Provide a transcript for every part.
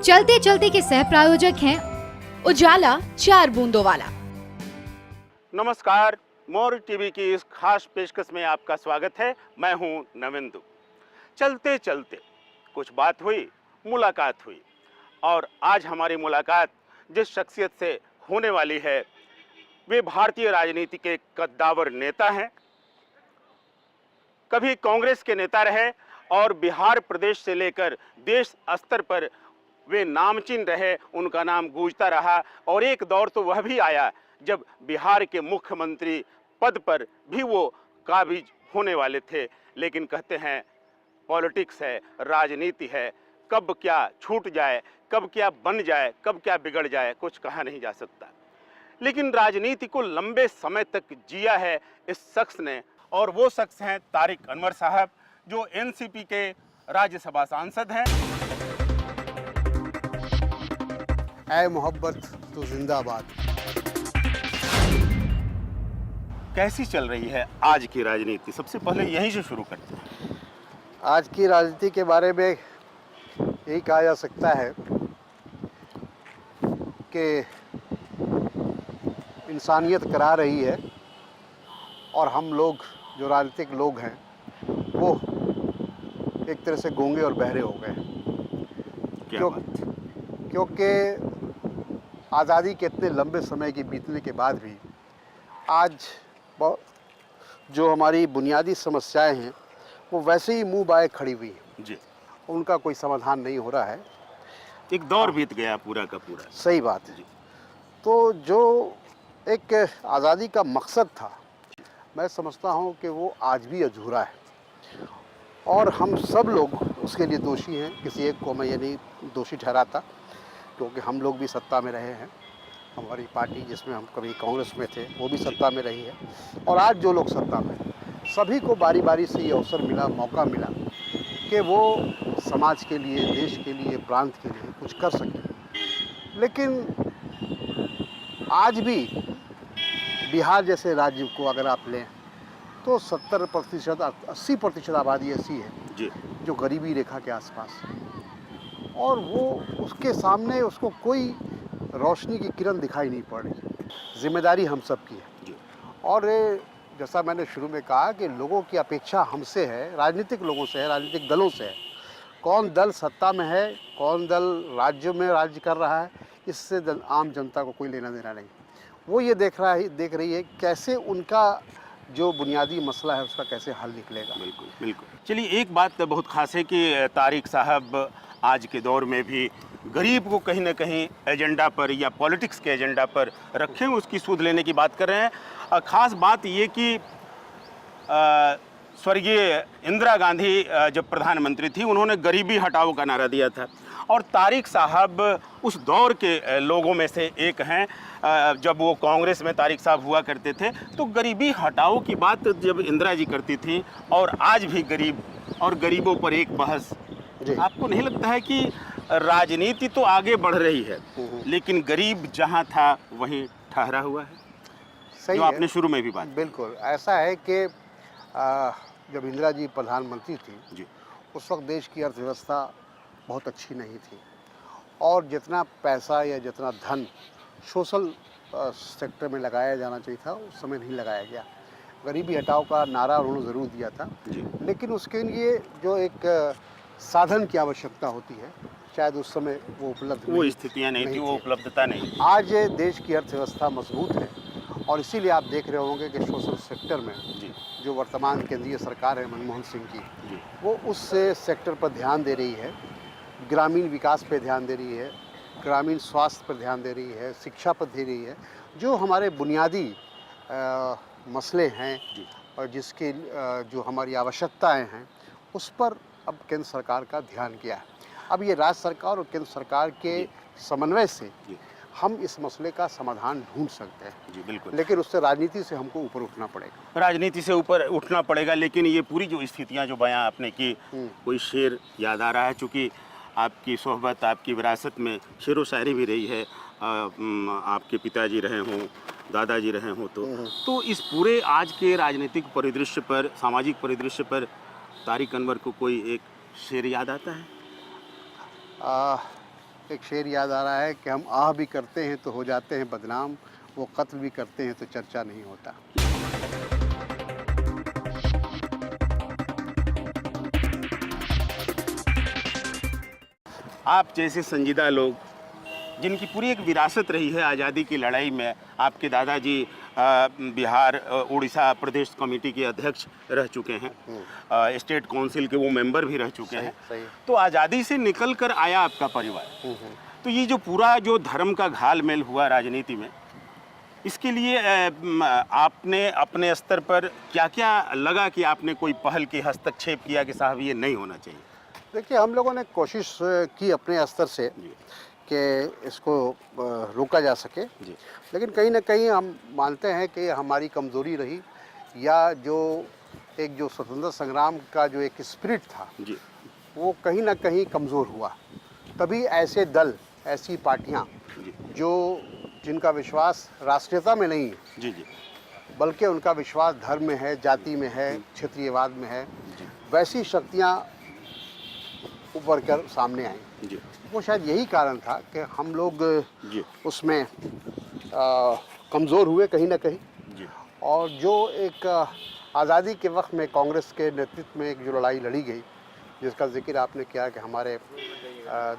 चलते चलते के सह प्रायोजक हैं उजाला 4 बूंदों वाला। नमस्कार, मोर टीवी की इस खास पेशकश में आपका स्वागत है। मैं हूं नवेंदु। चलते चलते कुछ बात हुई, मुलाकात हुई, और आज हमारी मुलाकात जिस शख्सियत से होने वाली है वे भारतीय राजनीति के कद्दावर नेता हैं। कभी कांग्रेस के नेता रहे और बिहार प्रदेश से लेकर देश स्तर पर वे नामचीन रहे, उनका नाम गूंजता रहा। और एक दौर तो वह भी आया जब बिहार के मुख्यमंत्री पद पर भी वो काबिज होने वाले थे। लेकिन कहते हैं पॉलिटिक्स है, राजनीति है, कब क्या छूट जाए, कब क्या बन जाए, कब क्या बिगड़ जाए, कुछ कहा नहीं जा सकता। लेकिन राजनीति को लंबे समय तक जिया है इस शख्स ने, और वो शख्स हैं तारिक अनवर साहब, जो एनसीपी के राज्यसभा सांसद हैं। ऐ मोहब्बत तो जिंदाबाद। कैसी चल रही है आज की राजनीति? सबसे पहले यहीं से शुरू करते हैं। आज की राजनीति के बारे में यही कहा जा सकता है कि इंसानियत करा रही है और हम लोग जो राजनीतिक लोग हैं वो एक तरह से गूंगे और बहरे हो गए हैं। क्योंकि आज़ादी के इतने लंबे समय की बीतने के बाद भी आज जो हमारी बुनियादी समस्याएं हैं वो वैसे ही मुंह बाए खड़ी हुई हैं जी। उनका कोई समाधान नहीं हो रहा है। एक दौर बीत गया पूरा का पूरा। सही बात है। तो जो एक आज़ादी का मकसद था, मैं समझता हूँ कि वो आज भी अधूरा है और हम सब लोग उसके लिए दोषी हैं। किसी एक को मैं ये नहीं दोषी ठहराता, क्योंकि हम लोग भी सत्ता में रहे हैं। हमारी पार्टी जिसमें हम कभी कांग्रेस में थे वो भी सत्ता में रही है, और आज जो लोग सत्ता में, सभी को बारी बारी से ये अवसर मिला, मौका मिला कि वो समाज के लिए, देश के लिए, प्रांत के लिए कुछ कर सकें। लेकिन आज भी बिहार जैसे राज्य को अगर आप लें तो 70%, 80% आबादी ऐसी है जी जो गरीबी रेखा के आसपास है, और वो उसके सामने उसको कोई रोशनी की किरण दिखाई नहीं पड़ रही। जिम्मेदारी हम सब की है, और जैसा मैंने शुरू में कहा कि लोगों की अपेक्षा हमसे है, राजनीतिक लोगों से है, राजनीतिक दलों से है। कौन दल सत्ता में है, कौन दल राज्यों में राज्य कर रहा है, इससे आम जनता को कोई लेना देना नहीं। वो ये देख रही है कैसे उनका जो बुनियादी मसला है उसका कैसे हल निकलेगा। बिल्कुल बिल्कुल। चलिए, एक बात बहुत खास है कि तारिक साहब आज के दौर में भी गरीब को कहीं ना कहीं एजेंडा पर या पॉलिटिक्स के एजेंडा पर रखें, उसकी सूद लेने की बात कर रहे हैं। ख़ास बात ये कि स्वर्गीय इंदिरा गांधी जब प्रधानमंत्री थी उन्होंने गरीबी हटाओ का नारा दिया था, और तारिक साहब उस दौर के लोगों में से एक हैं। जब वो कांग्रेस में तारिक साहब हुआ करते थे तो गरीबी हटाओ की बात जब इंदिरा जी करती थी, और आज भी गरीब और गरीबों पर एक बहस। आपको नहीं लगता है कि राजनीति तो आगे बढ़ रही है लेकिन गरीब जहां था वहीं ठहरा हुआ है? सही जो आपने शुरू में भी बात। बिल्कुल ऐसा है कि जब इंदिरा जी प्रधानमंत्री थी जी, उस वक्त देश की अर्थव्यवस्था बहुत अच्छी नहीं थी, और जितना पैसा या जितना धन सोशल सेक्टर में लगाया जाना चाहिए था उस समय नहीं लगाया गया। गरीबी हटाओ का नारा उन्होंने ज़रूर दिया था जी। लेकिन उसके लिए जो एक साधन की आवश्यकता होती है शायद उस समय वो उपलब्ध वो स्थितियां नहीं थी, वो उपलब्धता नहीं थी। आज देश की अर्थव्यवस्था मजबूत है, और इसीलिए आप देख रहे होंगे कि सोशल सेक्टर में जी जो वर्तमान केंद्रीय सरकार है मनमोहन सिंह की, जी, वो उस सेक्टर पर ध्यान दे रही है। ग्रामीण विकास पर ध्यान दे रही है, ग्रामीण स्वास्थ्य पर ध्यान दे रही है, शिक्षा पर दे रही है। जो हमारे बुनियादी मसले हैं और जिसके जो हमारी आवश्यकताएं हैं उस पर अब केंद्र सरकार का ध्यान गया है। अब ये राज्य सरकार और केंद्र सरकार के समन्वय से हम इस मसले का समाधान ढूंढ सकते हैं। जी बिल्कुल। लेकिन उससे राजनीति से हमको ऊपर उठना पड़ेगा। राजनीति से ऊपर उठना पड़ेगा, लेकिन ये पूरी जो स्थितियां जो बयां आपने की, कोई शेर याद आ रहा है, चूँकि आपकी सोहबत, आपकी विरासत में शेरो शायरी भी रही है। आपके पिताजी रहे हों दादाजी रहे हों तो इस पूरे आज के राजनीतिक परिदृश्य पर, सामाजिक परिदृश्य पर तारिक अनवर को कोई एक शेर याद आता है? एक शेर याद आ रहा है कि हम आह भी करते हैं तो हो जाते हैं बदनाम, वो कत्ल भी करते हैं तो चर्चा नहीं होता। आप जैसे संजीदा लोग जिनकी पूरी एक विरासत रही है आज़ादी की लड़ाई में, आपके दादाजी बिहार उड़ीसा प्रदेश कमेटी के अध्यक्ष रह चुके हैं, स्टेट काउंसिल के वो मेंबर भी रह चुके हैं। सही। तो आज़ादी से निकल कर आया आपका परिवार, तो ये जो पूरा जो धर्म का घालमेल हुआ राजनीति में, इसके लिए आपने अपने स्तर पर क्या क्या लगा कि आपने कोई पहल की, हस्तक्षेप किया कि साहब ये नहीं होना चाहिए? देखिए, हम लोगों ने कोशिश की अपने स्तर से कि इसको रोका जा सके, लेकिन कहीं ना कहीं हम मानते हैं कि हमारी कमज़ोरी रही, या जो स्वतंत्रता संग्राम का जो एक स्पिरिट था जी, वो कहीं ना कहीं कमज़ोर हुआ। तभी ऐसे दल, ऐसी पार्टियां जो जिनका विश्वास राष्ट्रीयता में नहीं है, जी जी, बल्कि उनका विश्वास धर्म में है, जाति में है, क्षेत्रीयवाद में है, वैसी शक्तियां उभर कर सामने आई। जी, वो शायद यही कारण था कि हम लोग जी, उसमें कमज़ोर हुए कहीं ना कहीं। जी, और जो एक आज़ादी के वक्त में कांग्रेस के नेतृत्व में एक जो लड़ाई लड़ी गई, जिसका जिक्र आपने किया कि हमारे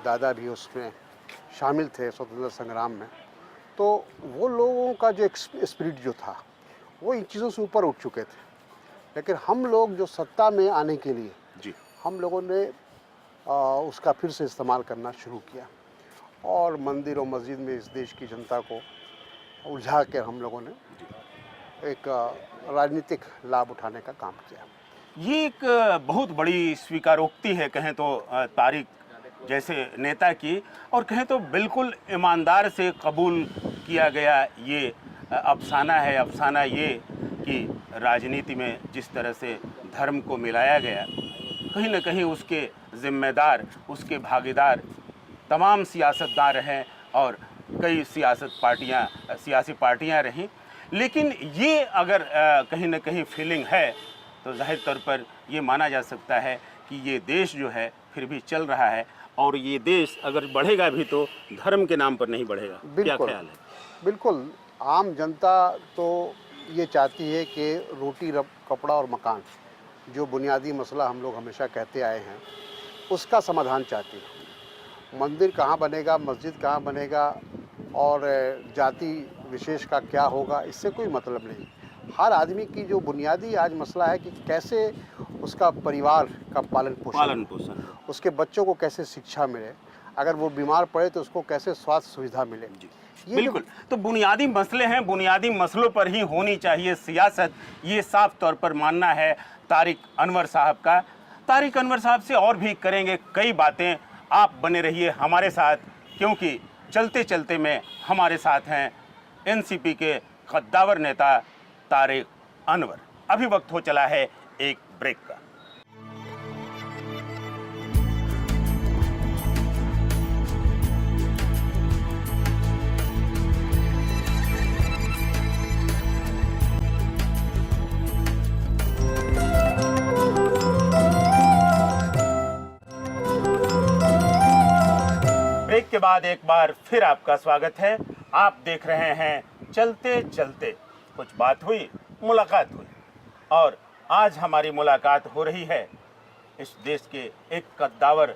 दादा भी उसमें शामिल थे स्वतंत्रता संग्राम में, तो वो लोगों का जो एक स्पिरिट जो था वो इन चीज़ों से ऊपर उठ चुके थे। लेकिन हम लोग जो सत्ता में आने के लिए जी, हम लोगों ने उसका फिर से इस्तेमाल करना शुरू किया, और मंदिर और मस्जिद में इस देश की जनता को उलझा कर हम लोगों ने एक राजनीतिक लाभ उठाने का काम किया। ये एक बहुत बड़ी स्वीकारोक्ति है कहें तो तारिक जैसे नेता की, और कहें तो बिल्कुल ईमानदार से कबूल किया गया ये अफसाना है। अफसाना ये कि राजनीति में जिस तरह से धर्म को मिलाया गया, कहीं ना कहीं उसके जिम्मेदार, उसके भागीदार तमाम सियासतदान हैं और कई सियासी पार्टियां रहीं। लेकिन ये अगर कहीं ना कहीं फीलिंग है तो जाहिर तौर पर ये माना जा सकता है कि ये देश जो है फिर भी चल रहा है, और ये देश अगर बढ़ेगा भी तो धर्म के नाम पर नहीं बढ़ेगा। क्या ख्याल है? बिल्कुल। आम जनता तो ये चाहती है कि रोटी, कपड़ा और मकान, जो बुनियादी मसला हम लोग हमेशा कहते आए हैं, उसका समाधान चाहती है। मंदिर कहाँ बनेगा, मस्जिद कहाँ बनेगा और जाति विशेष का क्या होगा, इससे कोई मतलब नहीं। हर आदमी की जो बुनियादी आज मसला है कि कैसे उसका परिवार का पालन पोषण, उसके बच्चों को कैसे शिक्षा मिले, अगर वो बीमार पड़े तो उसको कैसे स्वास्थ्य सुविधा मिले। बिल्कुल, तो बुनियादी मसले हैं, बुनियादी मसलों पर ही होनी चाहिए सियासत, ये साफ तौर पर मानना है तारिक अनवर साहब का। तारिक अनवर साहब से और भी करेंगे कई बातें, आप बने रहिए हमारे साथ, क्योंकि चलते चलते में हमारे साथ हैं एनसीपी के कद्दावर नेता तारिक अनवर। अभी वक्त हो चला है एक ब्रेक का। ब्रेक के बाद एक बार फिर आपका स्वागत है। आप देख रहे हैं चलते चलते। कुछ बात हुई, मुलाकात हुई, और आज हमारी मुलाकात हो रही है इस देश के एक कद्दावर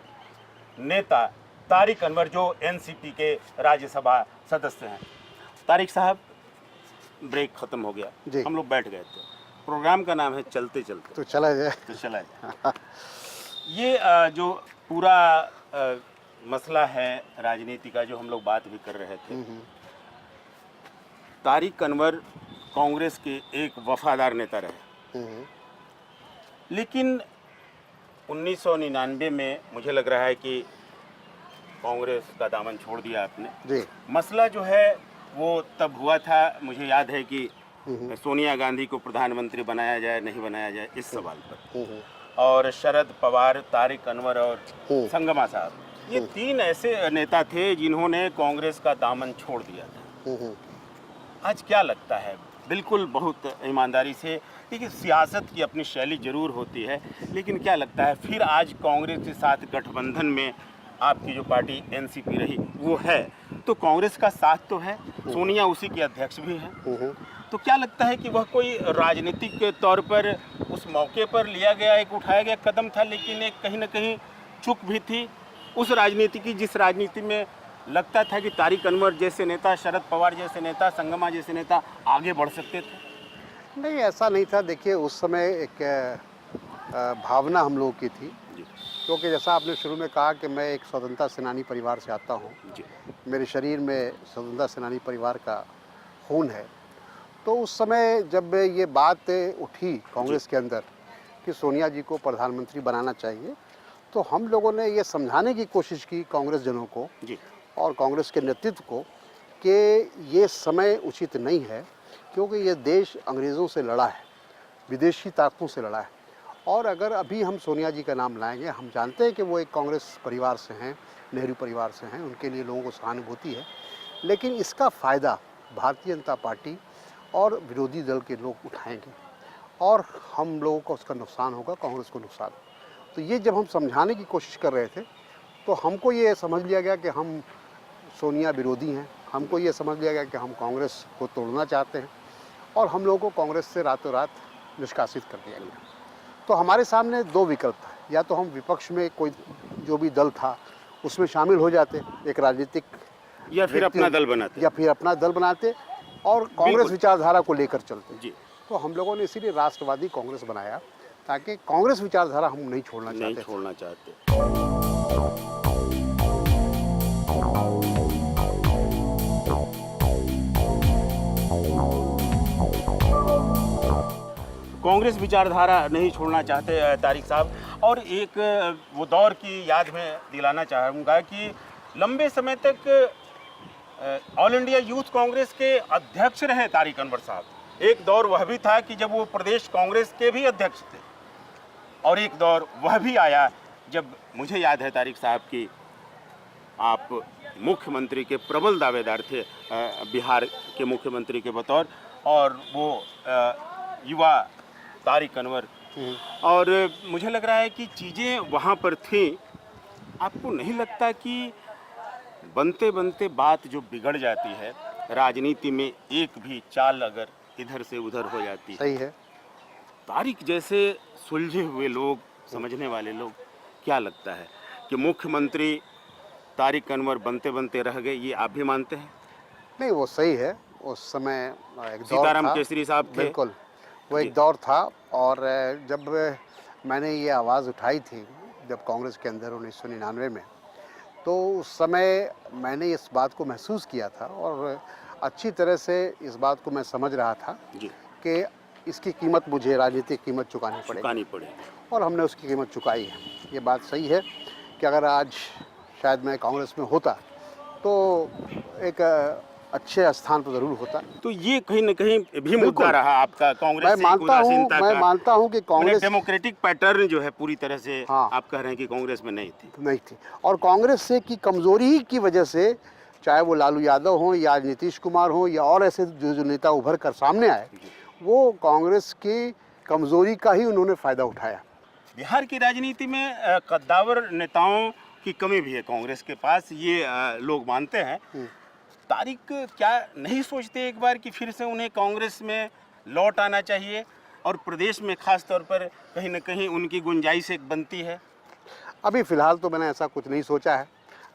नेता तारिक अनवर, जो एनसीपी के राज्यसभा सदस्य हैं। तारिक साहब, ब्रेक ख़त्म हो गया, हम लोग बैठ गए थे। प्रोग्राम का नाम है चलते चलते, तो चला जाए। ये जो पूरा मसला है राजनीति का, जो हम लोग बात भी कर रहे थे, तारिक अनवर कांग्रेस के एक वफादार नेता रहे, लेकिन 1999 में मुझे लग रहा है कि कांग्रेस का दामन छोड़ दिया आपने जी। मसला जो है वो तब हुआ था, मुझे याद है कि सोनिया गांधी को प्रधानमंत्री बनाया जाए नहीं बनाया जाए, इस सवाल पर, और शरद पवार, तारिक अनवर और संगमा साहब, ये तीन ऐसे नेता थे जिन्होंने कांग्रेस का दामन छोड़ दिया था। आज क्या लगता है, बिल्कुल बहुत ईमानदारी से, देखिए सियासत की अपनी शैली जरूर होती है, लेकिन क्या लगता है फिर आज कांग्रेस के साथ गठबंधन में आपकी जो पार्टी एनसीपी रही वो है, तो कांग्रेस का साथ तो है, सोनिया उसी की अध्यक्ष भी हैं, तो क्या लगता है कि वह कोई राजनीतिक तौर पर उस मौके पर लिया गया एक उठाया गया कदम था, लेकिन एक कहीं ना कहीं चूक भी थी उस राजनीति की, जिस राजनीति में लगता था कि तारिक अनवर जैसे नेता, शरद पवार जैसे नेता, संगमा जैसे नेता आगे बढ़ सकते थे? नहीं, ऐसा नहीं था। देखिए, उस समय एक भावना हम लोगों की थी, क्योंकि जैसा आपने शुरू में कहा कि मैं एक स्वतंत्रता सेनानी परिवार से आता हूँ, मेरे शरीर में स्वतंत्रता सेनानी परिवार का खून है। तो उस समय जब ये बात उठी कांग्रेस के अंदर कि सोनिया जी को प्रधानमंत्री बनाना चाहिए, तो हम लोगों ने ये समझाने की कोशिश की कांग्रेस जनों को और कांग्रेस के नेतृत्व को कि ये समय उचित नहीं है, क्योंकि ये देश अंग्रेज़ों से लड़ा है, विदेशी ताकतों से लड़ा है। और अगर अभी हम सोनिया जी का नाम लाएंगे, हम जानते हैं कि वो एक कांग्रेस परिवार से हैं, नेहरू परिवार से हैं, उनके लिए लोगों को सहानुभूति है, लेकिन इसका फ़ायदा भारतीय जनता पार्टी और विरोधी दल के लोग उठाएंगे और हम लोगों को उसका नुकसान होगा, कांग्रेस को नुकसान। तो ये जब हम समझाने की कोशिश कर रहे थे, तो हमको ये समझ लिया गया कि हम सोनिया विरोधी हैं, हमको ये समझ लिया गया कि हम कांग्रेस को तोड़ना चाहते हैं, और हम लोगों को कांग्रेस से रातों रात निष्कासित कर दिया गया। तो हमारे सामने दो विकल्प था, या तो हम विपक्ष में कोई जो भी दल था उसमें शामिल हो जाते, एक राजनीतिक, या फिर अपना दल बनाते, और कांग्रेस विचारधारा को लेकर चलते जी। तो हम लोगों ने इसीलिए राष्ट्रवादी कांग्रेस बनाया, ताकि कांग्रेस विचारधारा हम नहीं छोड़ना चाहते। कांग्रेस विचारधारा नहीं छोड़ना चाहते तारिक साहब। और एक वो दौर की याद में दिलाना चाहूँगा कि लंबे समय तक ऑल इंडिया यूथ कांग्रेस के अध्यक्ष रहे तारिक अनवर साहब। एक दौर वह भी था कि जब वो प्रदेश कांग्रेस के भी अध्यक्ष थे, और एक दौर वह भी आया जब मुझे याद है तारिक साहब कि आप मुख्यमंत्री के प्रबल दावेदार थे, बिहार के मुख्यमंत्री के बतौर, और वो युवा तारिक अनवर, और मुझे लग रहा है कि चीज़ें वहाँ पर थी। आपको नहीं लगता कि बनते बनते बात जो बिगड़ जाती है राजनीति में, एक भी चाल अगर इधर से उधर हो जाती है? सही है। तारिक जैसे सुलझे हुए लोग, समझने वाले लोग, क्या लगता है कि मुख्यमंत्री तारिक अनवर बनते बनते रह गए, ये आप भी मानते हैं? नहीं, वो सही है। उस समय एक दौर सीताराम था, केसरी साहब थे, बिल्कुल वो एक दौर था। और जब मैंने ये आवाज़ उठाई थी जब कांग्रेस के अंदर 1999 में, तो उस समय मैंने इस बात को महसूस किया था, और अच्छी तरह से इस बात को मैं समझ रहा था कि इसकी कीमत मुझे राजनीतिक कीमत चुकानी पड़ेगी, और हमने उसकी कीमत चुकाई है। ये बात सही है कि अगर आज शायद मैं कांग्रेस में होता तो एक अच्छे स्थान पर जरूर होता। तो ये कहीं न कहीं भी मुद्दा रहा आपका कांग्रेस से उदासीनता का। मैं मानता हूँ कि कांग्रेस डेमोक्रेटिक पैटर्न जो है पूरी तरह से, हाँ, आप कह रहे हैं कि कांग्रेस में नहीं थी, और कांग्रेस से की कमजोरी की वजह से, चाहे वो लालू यादव हों या नीतीश कुमार हों या और ऐसे जो नेता उभर कर सामने आए, वो कांग्रेस की कमजोरी का ही उन्होंने फ़ायदा उठाया। बिहार की राजनीति में कद्दावर नेताओं की कमी भी है कांग्रेस के पास, ये लोग मानते हैं। तारिक क्या नहीं सोचते एक बार कि फिर से उन्हें कांग्रेस में लौट आना चाहिए, और प्रदेश में खास तौर पर कहीं न कहीं उनकी गुंजाइश एक बनती है? अभी फ़िलहाल तो मैंने ऐसा कुछ नहीं सोचा है,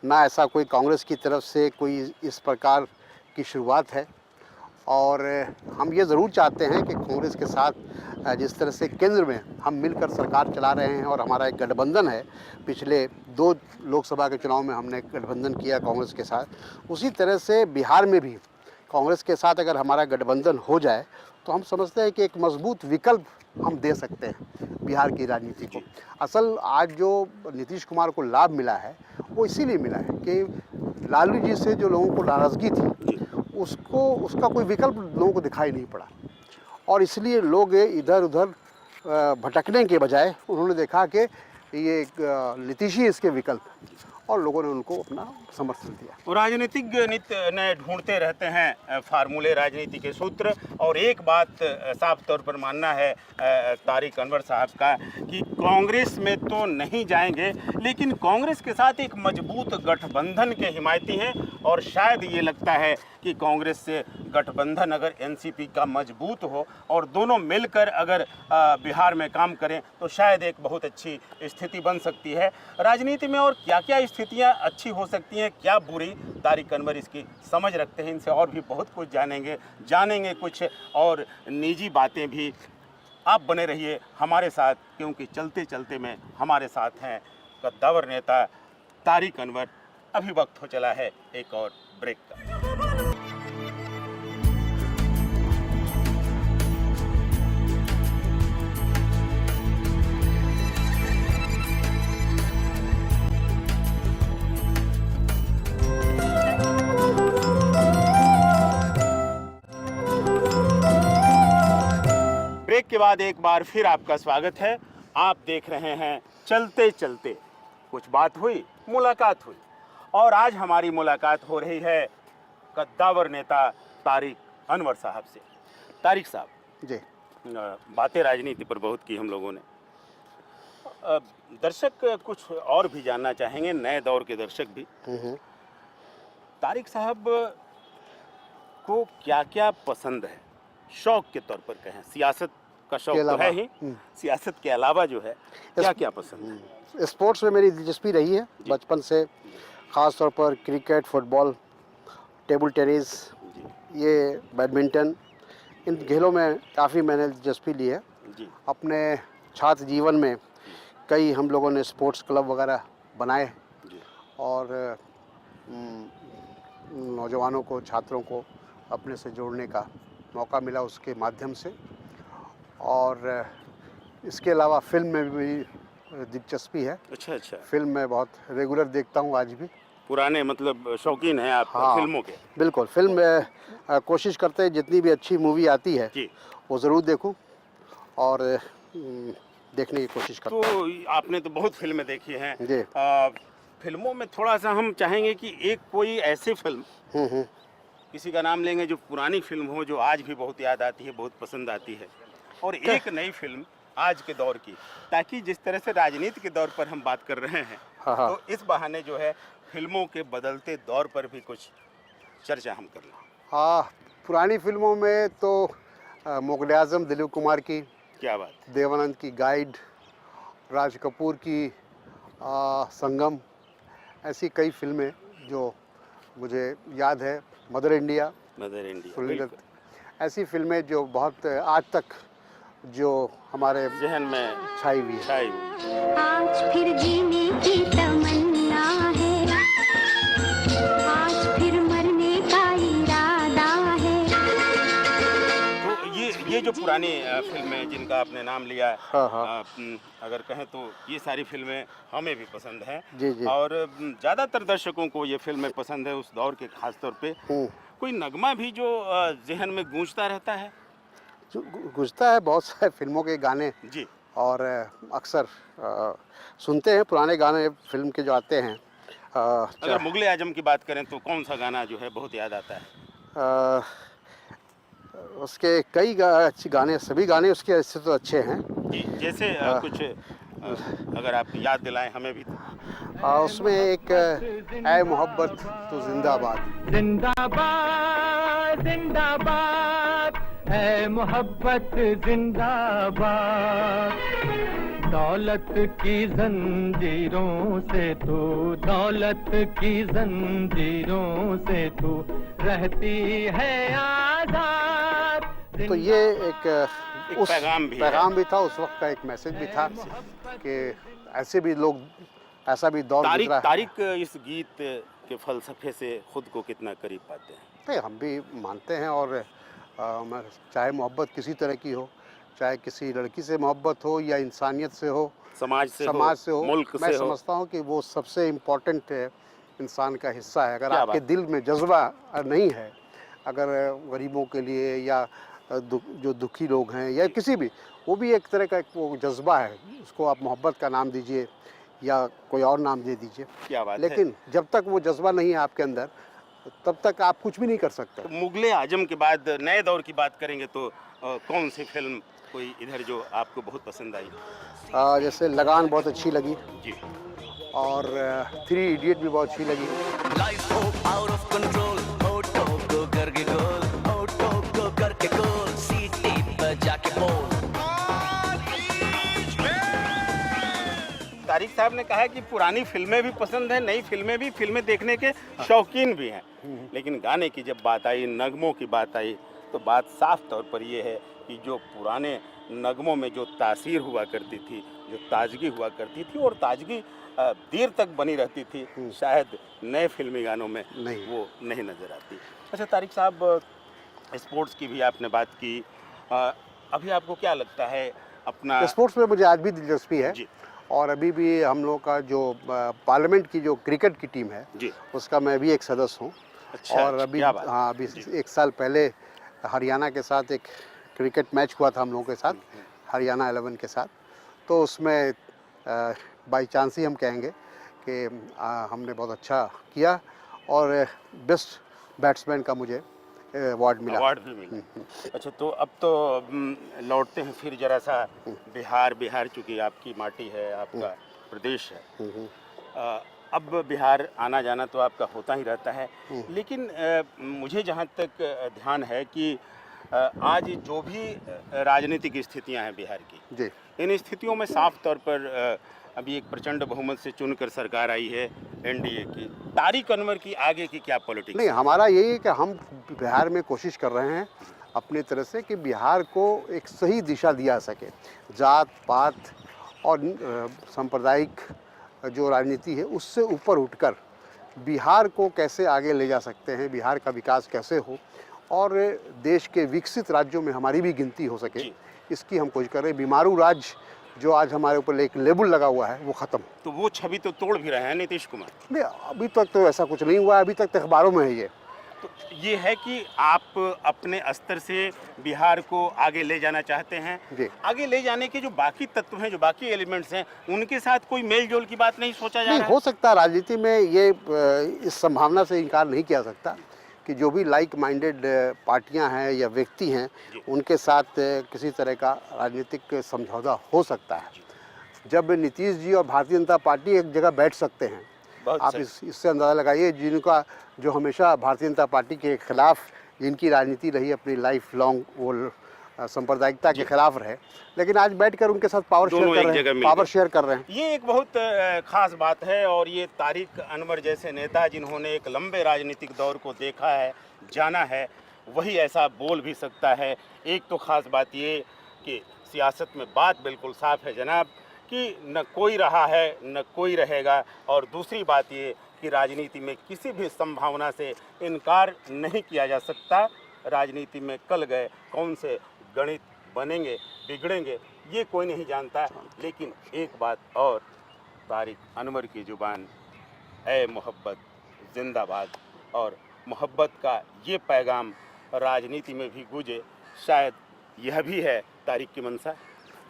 ना ऐसा कोई कांग्रेस की तरफ से कोई इस प्रकार की शुरुआत है। और हम ये ज़रूर चाहते हैं कि कांग्रेस के साथ जिस तरह से केंद्र में हम मिलकर सरकार चला रहे हैं, और हमारा एक गठबंधन है, पिछले 2 लोकसभा के चुनाव में हमने गठबंधन किया कांग्रेस के साथ, उसी तरह से बिहार में भी कांग्रेस के साथ अगर हमारा गठबंधन हो जाए तो हम समझते हैं कि एक मजबूत विकल्प हम दे सकते हैं बिहार की राजनीति को। असल आज जो नीतीश कुमार को लाभ मिला है वो इसीलिए मिला है कि लालू जी से जो लोगों को नाराज़गी थी, उसका कोई विकल्प लोगों को दिखाई नहीं पड़ा, और इसलिए लोग इधर उधर भटकने के बजाय उन्होंने देखा कि ये नीतीश ही इसके विकल्प, और लोगों ने उनको अपना समर्थन दिया। राजनीतिज्ञ नित्य नए ढूंढते रहते हैं फार्मूले, राजनीति के सूत्र, और एक बात साफ तौर पर मानना है तारिक अनवर साहब का कि कांग्रेस में तो नहीं जाएंगे, लेकिन कांग्रेस के साथ एक मजबूत गठबंधन के हिमायती हैं, और शायद ये लगता है कि कांग्रेस से गठबंधन अगर एनसीपी का मजबूत हो और दोनों मिलकर अगर बिहार में काम करें तो शायद एक बहुत अच्छी स्थिति बन सकती है राजनीति में। और क्या क्या स्थितियां अच्छी हो सकती हैं, क्या बुरी, तारिक अनवर इसकी समझ रखते हैं। इनसे और भी बहुत कुछ जानेंगे कुछ और निजी बातें भी। आप बने रहिए हमारे साथ, क्योंकि चलते चलते में हमारे साथ हैं कद्दावर नेता तारिक अनवर। अभी वक्त हो चला है एक और ब्रेक का। ब्रेक के बाद एक बार फिर आपका स्वागत है। आप देख रहे हैं चलते चलते। कुछ बात हुई, मुलाकात हुई, और आज हमारी मुलाकात हो रही है कद्दावर नेता तारिक अनवर साहब से। तारिक साहब जी, बातें राजनीति पर बहुत की हम लोगों ने। दर्शक कुछ और भी जानना चाहेंगे, नए दौर के दर्शक भी। तारिक साहब को क्या क्या पसंद है, शौक के तौर पर कहें? सियासत का शौक तो है ही, सियासत के अलावा जो है क्या क्या पसंद है? स्पोर्ट्स में मेरी दिलचस्पी रही है बचपन से, ख़ास तौर पर क्रिकेट, फुटबॉल, टेबल टेनिस, ये बैडमिंटन, इन खेलों में काफ़ी मैंने दिलचस्पी ली है। जी। अपने छात्र जीवन में कई हम लोगों ने स्पोर्ट्स क्लब वगैरह बनाए जी। और नौजवानों को, छात्रों को अपने से जोड़ने का मौका मिला उसके माध्यम से। और इसके अलावा फिल्म में भी दिलचस्पी है। अच्छा अच्छा। फिल्म में बहुत रेगुलर देखता हूँ आज भी। पुराने मतलब शौकीन हैं आप? हाँ, फिल्मों के? बिल्कुल। फिल्म में कोशिश करते हैं जितनी भी अच्छी मूवी आती है जी, वो ज़रूर देखूं और देखने की कोशिश करता हूं। तो आपने तो बहुत फिल्में देखी हैं जी। फिल्मों में थोड़ा सा हम चाहेंगे कि एक कोई ऐसी फिल्म, किसी का नाम लेंगे जो पुरानी फिल्म हो, जो आज भी बहुत याद आती है, बहुत पसंद आती है, और एक नई फिल्म आज के दौर की, ताकि जिस तरह से राजनीति के दौर पर हम बात कर रहे हैं, हाँ। तो इस बहाने जो है फिल्मों के बदलते दौर पर भी कुछ चर्चा हम कर लें। हाँ, पुरानी फिल्मों में तो मुग़ल-ए-आज़म दिलीप कुमार की, क्या बात, देवानंद की गाइड, राज कपूर की संगम, ऐसी कई फिल्में जो मुझे याद है। मदर इंडिया, सुनील दत्त, ऐसी फिल्में जो बहुत आज तक जो हमारे जहन में छाई हुई है। आज फिर जीने की तमन्ना है, आज फिर मरने का इरादा है। तो ये जो पुरानी फिल्में जिनका आपने नाम लिया है, हाँ। अगर कहें तो ये सारी फिल्में हमें भी पसंद हैं। जी। और ज़्यादातर दर्शकों को ये फिल्में पसंद है उस दौर के खास तौर पे। कोई नगमा भी जो जहन में गूंजता रहता है? गुजरता है, बहुत सारे फिल्मों के गाने जी। और अक्सर सुनते हैं पुराने गाने फिल्म के जो आते हैं। अगर मुग़ल-ए-आज़म की बात करें तो कौन सा गाना जो है बहुत याद आता है? उसके कई अच्छे गाने, सभी गाने उसके ऐसे तो अच्छे हैं जी। जैसे कुछ अगर आप याद दिलाएं हमें भी। उसमें एक ऐ मोहब्बत तो जिंदाबाद, जिंदाबाद जिंदाबाद है मोहब्बत जिंदाबाद, दौलत की जंजीरों से तू, दौलत की जंजीरों से तू रहती है आजाद। तो ये एक उस पैगाम भी था, उस वक्त का एक मैसेज भी था कि ऐसे भी लोग, ऐसा भी दौर गुजरा है। तारिक इस गीत के फलसफे से खुद को कितना करीब पाते हैं? नहीं, हम भी मानते हैं, और चाहे मोहब्बत किसी तरह की हो, चाहे किसी लड़की से मोहब्बत हो या इंसानियत से हो, समाज से हो, मुल्क मैं से हो, समझता हूँ कि वो सबसे इम्पोर्टेंट इंसान का हिस्सा है। अगर क्या आपके बात? दिल में जज्बा नहीं है, अगर गरीबों के लिए या जो दुखी लोग हैं या किसी भी, वो भी एक तरह का वो जज्बा है, उसको आप मोहब्बत का नाम दीजिए या कोई और नाम दे दीजिए, क्या बात है। लेकिन जब तक वो जज्बा नहीं है आपके अंदर तब तक आप कुछ भी नहीं कर सकते। तो मुगले आजम के बाद नए दौर की बात करेंगे तो कौन सी फिल्म कोई इधर जो आपको बहुत पसंद आई? जैसे लगान बहुत अच्छी लगी जी। और 3 इडियट भी बहुत अच्छी लगी। लाइफ हो आउट ऑफ कंट्रोल, ऑटो को करके गोल, ऑटो को करके गोल, सीटी बजा के बोल। तारिक साहब ने कहा कि पुरानी फिल्में भी पसंद हैं, नई फिल्में भी, फिल्में देखने के शौकीन भी हैं, लेकिन गाने की जब बात आई, नगमों की बात आई, तो बात साफ तौर पर ये है कि जो पुराने नगमों में जो तासीर हुआ करती थी, जो ताजगी हुआ करती थी और ताजगी देर तक बनी रहती थी, शायद नए फिल्मी गानों में नहीं। वो नहीं नज़र आती। अच्छा तारिक साहब, स्पोर्ट्स की भी आपने बात की, अभी आपको क्या लगता है अपना? स्पोर्ट्स में मुझे आज भी दिलचस्पी है जी और अभी भी हम लोग का जो पार्लियामेंट की जो क्रिकेट की टीम है जी। उसका मैं भी एक सदस्य हूँ। अच्छा, और अभी क्या बात। हाँ, अभी जी। 1 साल पहले हरियाणा के साथ एक क्रिकेट मैच हुआ था हम लोगों के साथ, हरियाणा 11 के साथ। तो उसमें बाई चांस ही हम कहेंगे कि हमने बहुत अच्छा किया और बेस्ट बैट्समैन का मुझे अवार्ड मिला। अवार्ड भी मिला। अच्छा, तो अब तो लौटते हैं फिर जरा सा बिहार, चूँकि आपकी माटी है, आपका प्रदेश है, अब बिहार आना जाना तो आपका होता ही रहता है, लेकिन मुझे जहाँ तक ध्यान है कि आज जो भी राजनीतिक स्थितियां हैं बिहार की, जी। इन स्थितियों में साफ तौर पर अभी एक प्रचंड बहुमत से चुनकर सरकार आई है एनडीए की। तारिक अनवर की आगे की क्या पॉलिटिक्स? नहीं, हमारा यही है कि हम बिहार में कोशिश कर रहे हैं अपनी तरह से कि बिहार को एक सही दिशा दिया सके। जात पात और सांप्रदायिक जो राजनीति है उससे ऊपर उठकर बिहार को कैसे आगे ले जा सकते हैं, बिहार का विकास कैसे हो और देश के विकसित राज्यों में हमारी भी गिनती हो सके, इसकी हम कोशिश कर रहे हैं। बीमारू राज्य जो आज हमारे ऊपर एक लेबल लगा हुआ है वो ख़त्म। तो वो छवि तो तोड़ भी रहे हैं नीतीश कुमार। नहीं, अभी तक तो ऐसा कुछ नहीं हुआ, अभी तक तो अखबारों में है ये। तो ये है कि आप अपने स्तर से बिहार को आगे ले जाना चाहते हैं। जी। आगे ले जाने के जो बाकी तत्व हैं, जो बाकी एलिमेंट्स हैं, उनके साथ कोई मेल जोल की बात नहीं सोचा जा नहीं, रहा हो सकता है राजनीति में ये इस संभावना से इनकार नहीं किया सकता कि जो भी लाइक माइंडेड पार्टियां हैं या व्यक्ति हैं उनके साथ किसी तरह का राजनीतिक समझौता हो सकता है। जब नीतीश जी और भारतीय जनता पार्टी एक जगह बैठ सकते हैं, आप इससे अंदाज़ा लगाइए, जिनका जो हमेशा भारतीय जनता पार्टी के खिलाफ जिनकी राजनीति रही अपनी लाइफ लॉन्ग, वो सांप्रदायिकता के खिलाफ रहे, लेकिन आज बैठकर उनके साथ पावर शेयर कर रहे हैं। ये एक बहुत खास बात है और ये तारिक अनवर जैसे नेता जिन्होंने एक लंबे राजनीतिक दौर को देखा है, जाना है, वही ऐसा बोल भी सकता है। एक तो खास बात ये कि सियासत में बात बिल्कुल साफ है जनाब कि न कोई रहा है न कोई रहेगा, और दूसरी बात ये कि राजनीति में किसी भी संभावना से इनकार नहीं किया जा सकता। राजनीति में कल गए कौन से गणित बनेंगे बिगड़ेंगे ये कोई नहीं जानता, लेकिन एक बात और, तारिक अनवर की ज़ुबान ऐ मोहब्बत जिंदाबाद, और मोहब्बत का ये पैगाम राजनीति में भी गूंजे, शायद यह भी है तारिक की मंशा।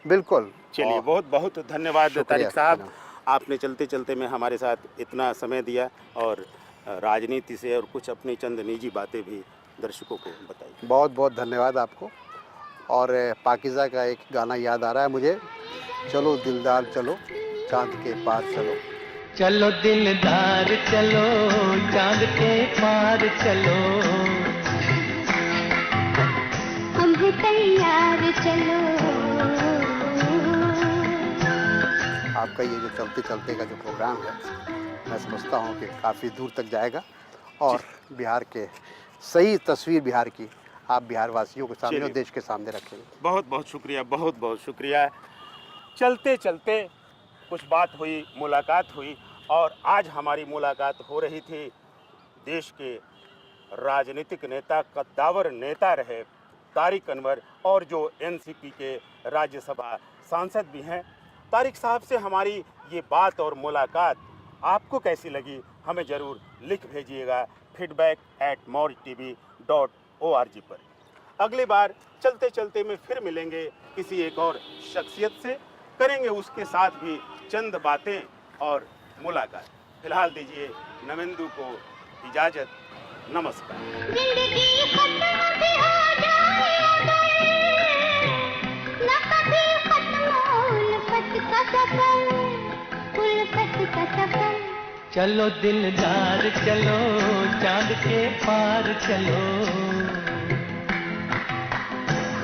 बिल्कुल। चलिए, बहुत बहुत धन्यवाद तारिक साहब, आपने चलते चलते में हमारे साथ इतना समय दिया और राजनीति से और कुछ अपनी चंद निजी बातें भी दर्शकों को बताइए। बहुत बहुत धन्यवाद आपको। और पाकीज़ा का एक गाना याद आ रहा है मुझे, चलो दिलदार चलो चांद के पार चलो। चलो दिलदार चलो चांद के पार चलो, हम हैं तैयार चलो। आपका ये जो चलते चलते का जो प्रोग्राम है, मैं समझता हूँ कि काफ़ी दूर तक जाएगा और बिहार के सही तस्वीर बिहार की आप बिहार वासियों के सामने और देश के सामने रखेंगे। बहुत बहुत शुक्रिया, बहुत बहुत शुक्रिया। चलते चलते कुछ बात हुई, मुलाकात हुई, और आज हमारी मुलाकात हो रही थी देश के राजनीतिक नेता, कद्दावर नेता रहे तारिक अनवर, और जो एनसीपी के राज्यसभा सांसद भी हैं। तारिक साहब से हमारी ये बात और मुलाकात आपको कैसी लगी, हमें ज़रूर लिख भेजिएगा feedback@moujtv.org पर। अगली बार चलते चलते में फिर मिलेंगे किसी एक और शख्सियत से, करेंगे उसके साथ भी चंद बातें और मुलाकात। फिलहाल दीजिए नवेंदु को इजाजत। नमस्कार। जिंदगी खत्म भी हो जाए ना कभी खत्म उल्फत का सफर, उल्फत का सफर। चलो दिलदार चलो चांद के पार चलो,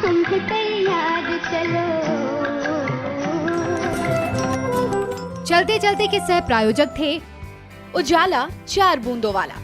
हम हैं तैयार चलो। चलते चलते के सह प्रायोजक थे उजाला 4 बूंदों वाला।